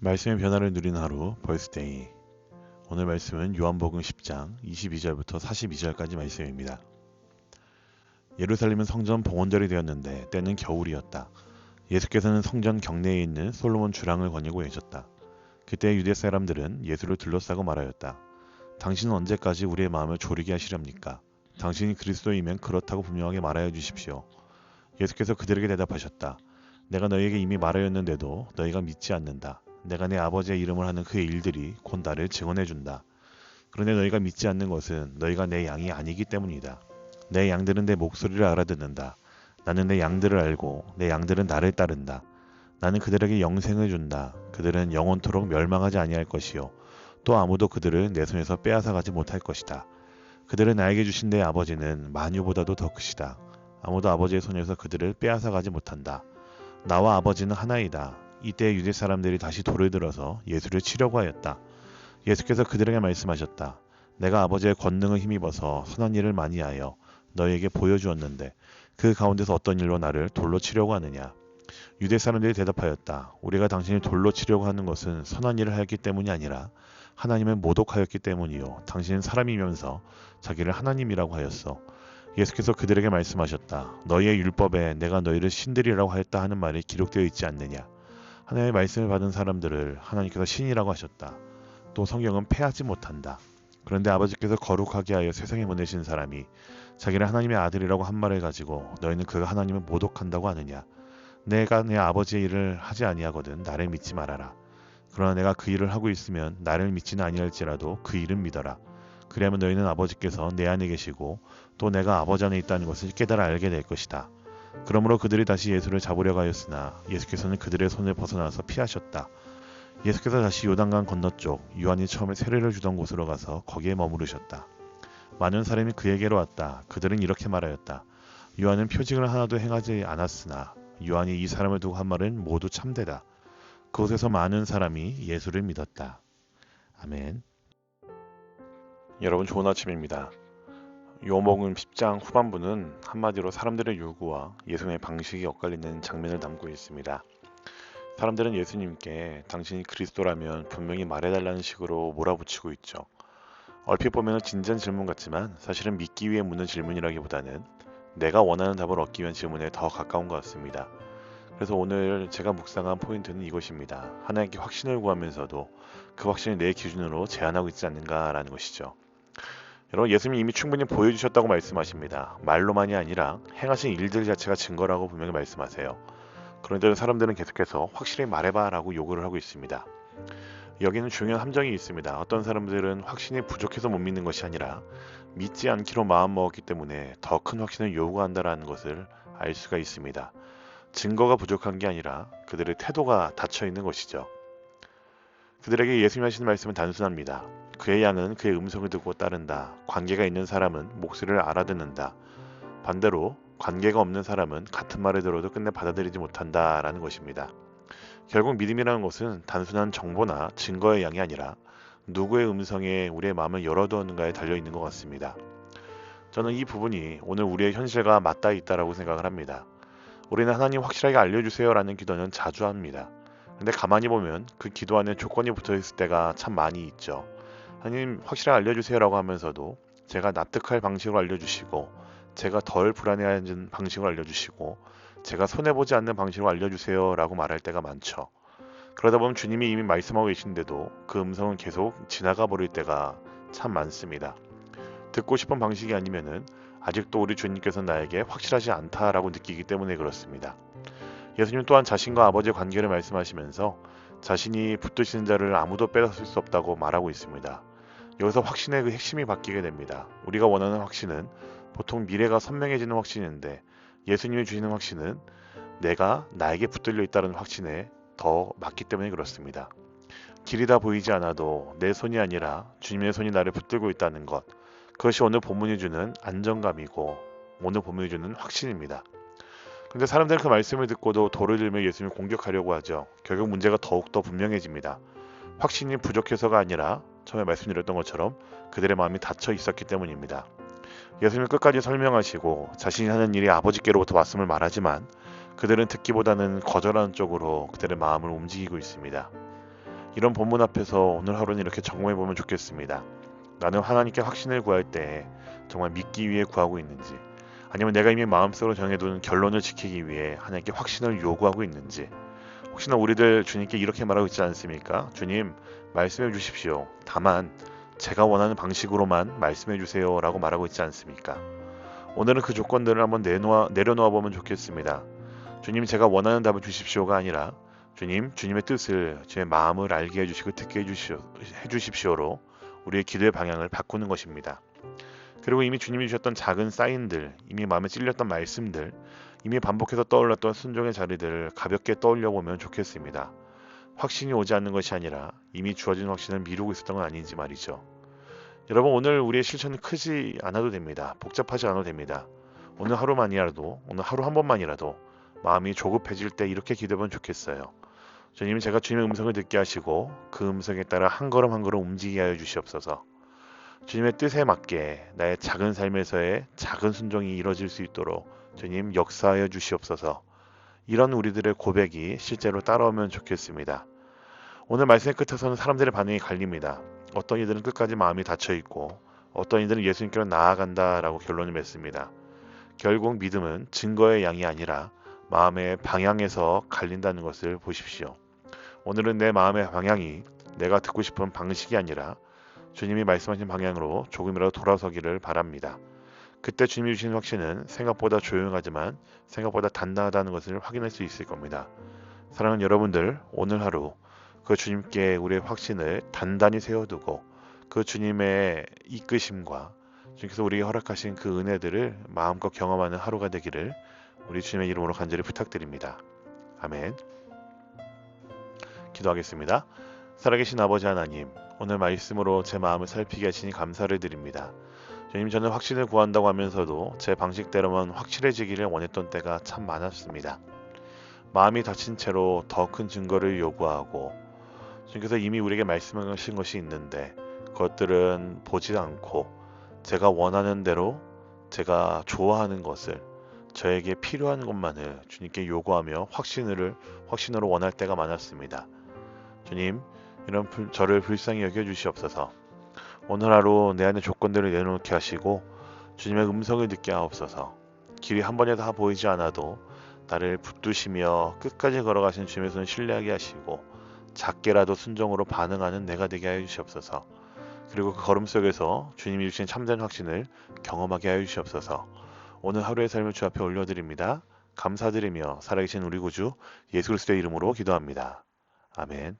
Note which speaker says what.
Speaker 1: 말씀의 변화를 누린 하루 벌스데이. 오늘 말씀은 요한복음 10장 22절부터 42절까지 말씀입니다. 예루살렘은 성전 봉헌절이 되었는데 때는 겨울이었다. 예수께서는 성전 경내에 있는 솔로몬 주랑을 거니고 계셨다. 그때 유대 사람들은 예수를 둘러싸고 말하였다. 당신은 언제까지 우리의 마음을 졸이게 하시렵니까? 당신이 그리스도이면 그렇다고 분명하게 말하여 주십시오. 예수께서 그들에게 대답하셨다. 내가 너희에게 이미 말하였는데도 너희가 믿지 않는다. 내가 내 아버지의 이름을 하는 그의 일들이 곧 나를 증언해 준다. 그런데 너희가 믿지 않는 것은 너희가 내 양이 아니기 때문이다. 내 양들은 내 목소리를 알아듣는다. 나는 내 양들을 알고 내 양들은 나를 따른다. 나는 그들에게 영생을 준다. 그들은 영원토록 멸망하지 아니할 것이요 또 아무도 그들을 내 손에서 빼앗아 가지 못할 것이다. 그들을 나에게 주신 내 아버지는 만유보다도 더 크시다. 아무도 아버지의 손에서 그들을 빼앗아 가지 못한다. 나와 아버지는 하나이다. 이때 유대 사람들이 다시 돌을 들어서 예수를 치려고 하였다. 예수께서 그들에게 말씀하셨다. 내가 아버지의 권능을 힘입어서 선한 일을 많이 하여 너희에게 보여주었는데 그 가운데서 어떤 일로 나를 돌로 치려고 하느냐. 유대 사람들이 대답하였다. 우리가 당신을 돌로 치려고 하는 것은 선한 일을 하였기 때문이 아니라 하나님을 모독하였기 때문이요 당신은 사람이면서 자기를 하나님이라고 하였어. 예수께서 그들에게 말씀하셨다. 너희의 율법에 내가 너희를 신들이라고 하였다 하는 말이 기록되어 있지 않느냐. 하나님의 말씀을 받은 사람들을 하나님께서 신이라고 하셨다. 또 성경은 패하지 못한다. 그런데 아버지께서 거룩하게 하여 세상에 보내신 사람이 자기를 하나님의 아들이라고 한 말을 가지고 너희는 그가 하나님을 모독한다고 하느냐. 내가 내 아버지의 일을 하지 아니하거든 나를 믿지 말아라. 그러나 내가 그 일을 하고 있으면 나를 믿지는 아니할지라도 그 일은 믿어라. 그리하면 너희는 아버지께서 내 안에 계시고 또 내가 아버지 안에 있다는 것을 깨달아 알게 될 것이다. 그러므로 그들이 다시 예수를 잡으려고 하였으나 예수께서는 그들의 손을 벗어나서 피하셨다. 예수께서 다시 요단강 건너쪽 요한이 처음에 세례를 주던 곳으로 가서 거기에 머무르셨다. 많은 사람이 그에게로 왔다. 그들은 이렇게 말하였다. 요한은 표징을 하나도 행하지 않았으나 요한이 이 사람을 두고 한 말은 모두 참되다. 그곳에서 많은 사람이 예수를 믿었다. 아멘. 여러분 좋은 아침입니다. 요한복음 10장 후반부는 한마디로 사람들의 요구와 예수님의 방식이 엇갈리는 장면을 담고 있습니다. 사람들은 예수님께 당신이 그리스도라면 분명히 말해달라는 식으로 몰아붙이고 있죠. 얼핏 보면 진지한 질문 같지만 사실은 믿기 위해 묻는 질문이라기보다는 내가 원하는 답을 얻기 위한 질문에 더 가까운 것 같습니다. 그래서 오늘 제가 묵상한 포인트는 이것입니다. 하나님께 확신을 구하면서도 그 확신을 내 기준으로 제한하고 있지 않는가라는 것이죠. 여러분 예수님이 이미 충분히 보여주셨다고 말씀하십니다. 말로만이 아니라 행하신 일들 자체가 증거라고 분명히 말씀하세요. 그런데 사람들은 계속해서 확실히 말해봐 라고 요구를 하고 있습니다. 여기는 중요한 함정이 있습니다. 어떤 사람들은 확신이 부족해서 못 믿는 것이 아니라 믿지 않기로 마음먹었기 때문에 더 큰 확신을 요구한다는 것을 알 수가 있습니다. 증거가 부족한 게 아니라 그들의 태도가 닫혀 있는 것이죠. 그들에게 예수님 하시는 말씀은 단순합니다. 그의 양은 그의 음성을 듣고 따른다. 관계가 있는 사람은 목소리를 알아듣는다. 반대로 관계가 없는 사람은 같은 말을 들어도 끝내 받아들이지 못한다라는 것입니다. 결국 믿음이라는 것은 단순한 정보나 증거의 양이 아니라 누구의 음성에 우리의 마음을 열어두었는가에 달려있는 것 같습니다. 저는 이 부분이 오늘 우리의 현실과 맞닿아 있다고 생각을 합니다. 우리는 하나님 확실하게 알려주세요 라는 기도는 자주 합니다. 근데 가만히 보면 그 기도 안에 조건이 붙어있을 때가 참 많이 있죠. 하나님 확실하게 알려주세요 라고 하면서도 제가 납득할 방식으로 알려주시고 제가 덜 불안해하는 방식으로 알려주시고 제가 손해보지 않는 방식으로 알려주세요 라고 말할 때가 많죠. 그러다 보면 주님이 이미 말씀하고 계신데도 그 음성은 계속 지나가 버릴 때가 참 많습니다. 듣고 싶은 방식이 아니면은 아직도 우리 주님께서 나에게 확실하지 않다라고 느끼기 때문에 그렇습니다. 예수님 또한 자신과 아버지의 관계를 말씀하시면서 자신이 붙드시는 자를 아무도 빼앗을 수 없다고 말하고 있습니다. 여기서 확신의 그 핵심이 바뀌게 됩니다. 우리가 원하는 확신은 보통 미래가 선명해지는 확신인데 예수님이 주시는 확신은 내가 나에게 붙들려 있다는 확신에 더 맞기 때문에 그렇습니다. 길이 다 보이지 않아도 내 손이 아니라 주님의 손이 나를 붙들고 있다는 것, 그것이 오늘 본문이 주는 안정감이고 오늘 본문이 주는 확신입니다. 근데 사람들은 그 말씀을 듣고도 돌을 들며 예수님을 공격하려고 하죠. 결국 문제가 더욱더 분명해집니다. 확신이 부족해서가 아니라 처음에 말씀드렸던 것처럼 그들의 마음이 닫혀 있었기 때문입니다. 예수님은 끝까지 설명하시고 자신이 하는 일이 아버지께로부터 왔음을 말하지만 그들은 듣기보다는 거절하는 쪽으로 그들의 마음을 움직이고 있습니다. 이런 본문 앞에서 오늘 하루는 이렇게 점검해 보면 좋겠습니다. 나는 하나님께 확신을 구할 때 정말 믿기 위해 구하고 있는지, 아니면 내가 이미 마음속으로 정해둔 결론을 지키기 위해 하나님께 확신을 요구하고 있는지. 혹시나 우리들 주님께 이렇게 말하고 있지 않습니까? 주님, 말씀해 주십시오. 다만 제가 원하는 방식으로만 말씀해 주세요 라고 말하고 있지 않습니까? 오늘은 그 조건들을 한번 내려놓아 보면 좋겠습니다. 주님, 제가 원하는 답을 주십시오가 아니라 주님, 주님의 뜻을, 주의 마음을 알게 해주시고 듣게 해주십시오로 우리의 기도의 방향을 바꾸는 것입니다. 그리고 이미 주님이 주셨던 작은 사인들, 이미 마음에 찔렸던 말씀들, 이미 반복해서 떠올랐던 순종의 자리들을 가볍게 떠올려 보면 좋겠습니다. 확신이 오지 않는 것이 아니라 이미 주어진 확신을 미루고 있었던 건 아닌지 말이죠. 여러분, 오늘 우리의 실천은 크지 않아도 됩니다. 복잡하지 않아도 됩니다. 오늘 하루만이라도, 오늘 하루 한 번만이라도 마음이 조급해질 때 이렇게 기도하면 좋겠어요. 주님, 제가 주님의 음성을 듣게 하시고 그 음성에 따라 한 걸음 한 걸음 움직이게 하여 주시옵소서. 주님의 뜻에 맞게 나의 작은 삶에서의 작은 순종이 이루어질 수 있도록 주님 역사하여 주시옵소서. 이런 우리들의 고백이 실제로 따라오면 좋겠습니다. 오늘 말씀의 끝에서는 사람들의 반응이 갈립니다. 어떤 이들은 끝까지 마음이 닫혀 있고 어떤 이들은 예수님께로 나아간다라고 결론을 맺습니다. 결국 믿음은 증거의 양이 아니라 마음의 방향에서 갈린다는 것을 보십시오. 오늘은 내 마음의 방향이 내가 듣고 싶은 방식이 아니라 주님이 말씀하신 방향으로 조금이라도 돌아서기를 바랍니다. 그때 주님이 주신 확신은 생각보다 조용하지만 생각보다 단단하다는 것을 확인할 수 있을 겁니다. 사랑하는 여러분들, 오늘 하루 그 주님께 우리의 확신을 단단히 세워두고 그 주님의 이끄심과 주님께서 우리에게 허락하신 그 은혜들을 마음껏 경험하는 하루가 되기를 우리 주님의 이름으로 간절히 부탁드립니다. 아멘. 기도하겠습니다. 살아계신 아버지 하나님, 오늘 말씀으로 제 마음을 살피게 하시니 감사를 드립니다. 주님, 저는 확신을 구한다고 하면서도 제 방식대로만 확실해지기를 원했던 때가 참 많았습니다. 마음이 닫힌 채로 더 큰 증거를 요구하고 주님께서 이미 우리에게 말씀하신 것이 있는데 그것들은 보지 않고 제가 원하는 대로 제가 좋아하는 것을 저에게 필요한 것만을 주님께 요구하며 확신으로 원할 때가 많았습니다. 주님, 이런 저를 불쌍히 여겨주시옵소서. 오늘 하루 내 안의 조건들을 내놓게 하시고 주님의 음성을 듣게 하옵소서. 길이 한 번에 다 보이지 않아도 나를 붙드시며 끝까지 걸어가신 주님의 손을 신뢰하게 하시고 작게라도 순종으로 반응하는 내가 되게 하여 주시옵소서. 그리고 그 걸음 속에서 주님이 주신 참된 확신을 경험하게 하여 주시옵소서. 오늘 하루의 삶을 주 앞에 올려드립니다. 감사드리며 살아계신 우리 구주 예수 그리스도의 이름으로 기도합니다. 아멘.